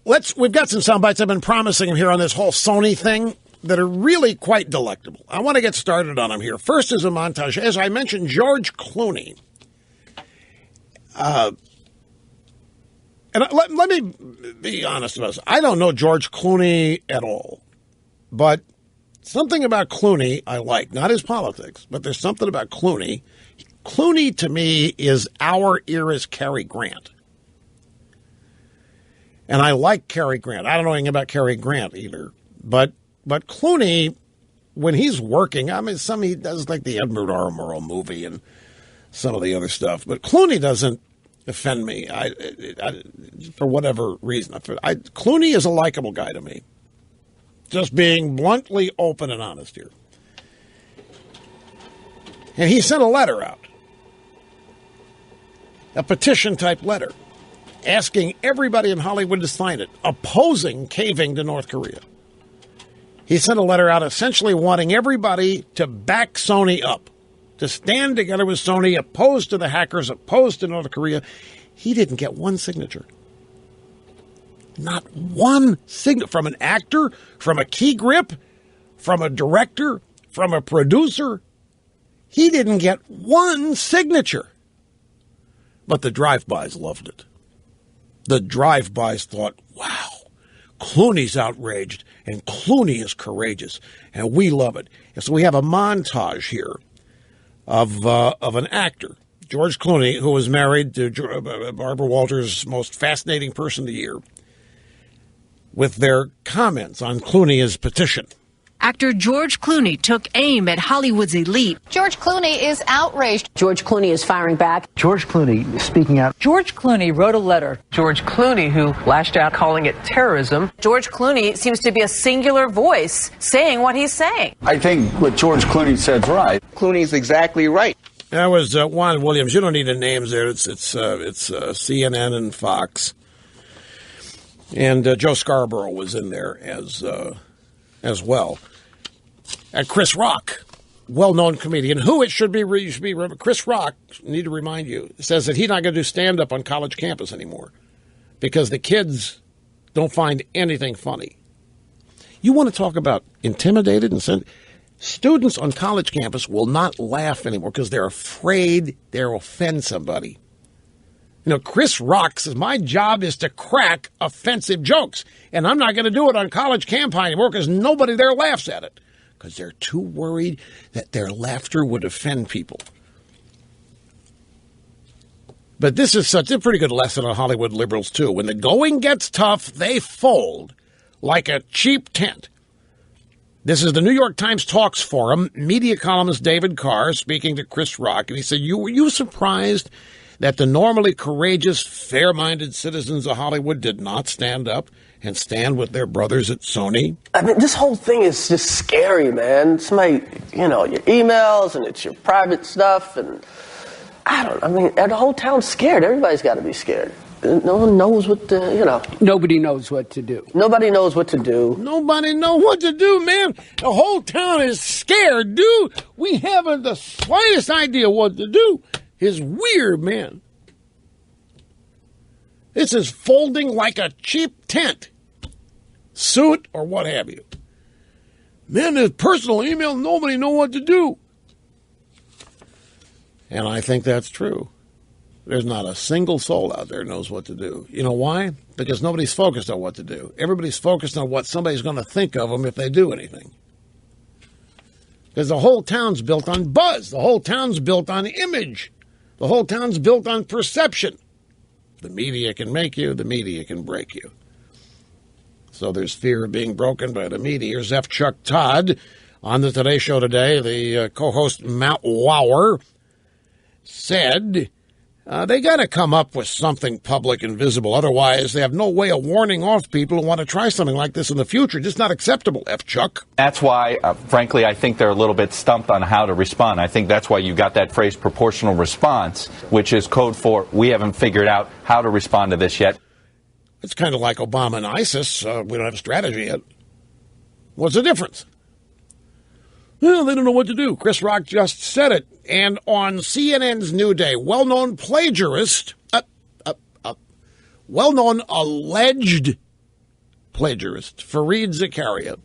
we've got some sound bites I've been promising him here on this whole Sony thing that are really quite delectable. I want to get started on them here. First is a montage. As I mentioned, George Clooney. And let me be honest with us. I don't know George Clooney at all. But something about Clooney I like. Not his politics, but there's something about Clooney. Clooney, to me, is our era's Cary Grant. And I like Cary Grant. I don't know anything about Cary Grant either. But Clooney, when he's working, I mean, he does like the Edward R. Murrow movie and some of the other stuff. But Clooney doesn't offend me for whatever reason. Clooney is a likable guy to me. Just being bluntly open and honest here. And he sent a letter out. A petition-type letter. Asking everybody in Hollywood to sign it. Opposing caving to North Korea. He sent a letter out essentially wanting everybody to back Sony up. To stand together with Sony, opposed to the hackers, opposed to North Korea. He didn't get one signature. Not one signature from an actor, from a key grip, from a director, from a producer. He didn't get one signature. But the drive-bys loved it. The drive-bys thought, wow, Clooney's outraged and Clooney is courageous and we love it. And so we have a montage here of an actor, George Clooney, who was married to Barbara Walters' most fascinating person of the year, with their comments on Clooney's petition. Actor George Clooney took aim at Hollywood's elite. George Clooney is outraged. George Clooney is firing back. George Clooney speaking out. George Clooney wrote a letter. George Clooney, who lashed out calling it terrorism. George Clooney seems to be a singular voice saying what he's saying. I think what George Clooney said's right. Clooney's exactly right. That was Juan Williams. You don't need the names there. It's CNN and Fox. And Joe Scarborough was in there as well. And Chris Rock, well-known comedian, who it should be Chris Rock, need to remind you, says that he's not going to do stand-up on college campus anymore because the kids don't find anything funny. You want to talk about intimidated and students on college campus will not laugh anymore because they're afraid they'll offend somebody. You know, Chris Rock says, my job is to crack offensive jokes, and I'm not going to do it on college campus anymore because nobody there laughs at it because they're too worried that their laughter would offend people. But this is such a pretty good lesson on Hollywood liberals, too. When the going gets tough, they fold like a cheap tent. This is the New York Times Talks Forum. Media columnist David Carr speaking to Chris Rock, and he said, were you surprised that the normally courageous, fair-minded citizens of Hollywood did not stand up and stand with their brothers at Sony? I mean, this whole thing is just scary, man. Somebody, your emails and it's your private stuff. And the whole town's scared. Everybody's got to be scared. No one knows what to, Nobody knows what to do. Nobody knows what to do. Nobody knows what to do, man. The whole town is scared, dude. We haven't the slightest idea what to do. It's weird, man. This is folding like a cheap tent. Suit or what have you. Man, there's personal email, nobody know what to do. And I think that's true. There's not a single soul out there knows what to do. You know why? Because nobody's focused on what to do. Everybody's focused on what somebody's going to think of them if they do anything. Because the whole town's built on buzz. The whole town's built on image. The whole town's built on perception. The media can make you, the media can break you. So there's fear of being broken by the media. Here's F. Chuck Todd on the Today Show today. The co-host Matt Lauer said they got to come up with something public and visible. Otherwise, they have no way of warning off people who want to try something like this in the future. Just not acceptable, F. Chuck. That's why, frankly, I think they're a little bit stumped on how to respond. I think that's why you got that phrase proportional response, which is code for we haven't figured out how to respond to this yet. It's kind of like Obama and ISIS. We don't have a strategy yet. What's the difference? Well, they don't know what to do. Chris Rock just said it. And on CNN's New Day, well-known plagiarist, well-known alleged plagiarist, Fareed Zakaria,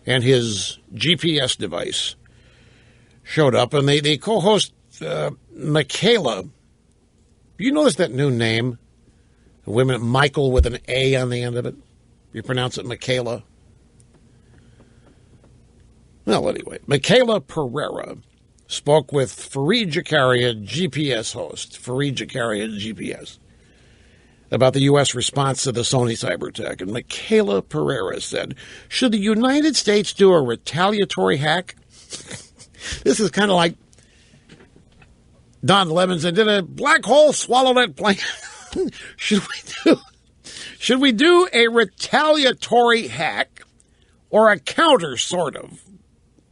and his GPS device showed up, and the co-host, Michaela, you notice that new name? The women, Michael with an A on the end of it. You pronounce it Michaela. Well, anyway, Michaela Pereira spoke with Fareed Zakaria, GPS host, Fareed Zakaria, GPS, about the U.S. response to the Sony cyber attack. And Michaela Pereira said, should the United States do a retaliatory hack? This is kind of like Don Lemon said, did a black hole swallow that plane? Should we do a retaliatory hack or a counter, sort of?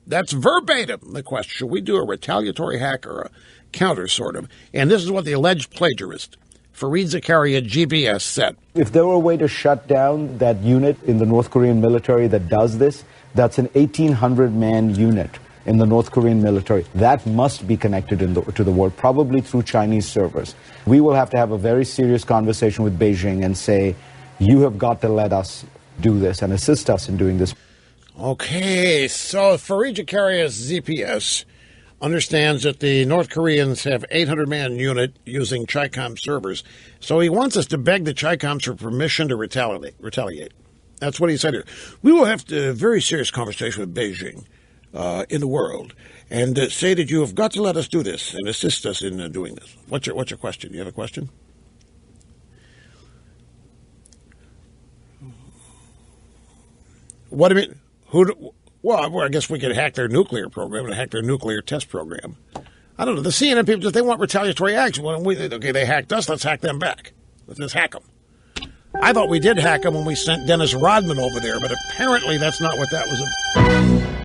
That's verbatim the question. Should we do a retaliatory hack or a counter, sort of? And this is what the alleged plagiarist, Fareed Zakaria, GPS, said. If there were a way to shut down that unit in the North Korean military that does this, that's an 1,800-man unit in the North Korean military. That must be connected to the world, probably through Chinese servers. We will have to have a very serious conversation with Beijing and say, you have got to let us do this and assist us in doing this. Okay, so Fareed Zakaria's ZPS understands that the North Koreans have 800-man unit using Chi-Com servers. So he wants us to beg the Chi-Coms for permission to retaliate. That's what he said here. We will have a very serious conversation with Beijing in the world and say that you have got to let us do this and assist us in doing this. What's your question? You have a question? What do you mean? Well, I guess we could hack their nuclear program and hack their nuclear test program. I don't know. The CNN people just, they want retaliatory action. Okay, they hacked us. Let's hack them back. Let's just hack them. I thought we did hack them when we sent Dennis Rodman over there, but apparently that's not what that was about.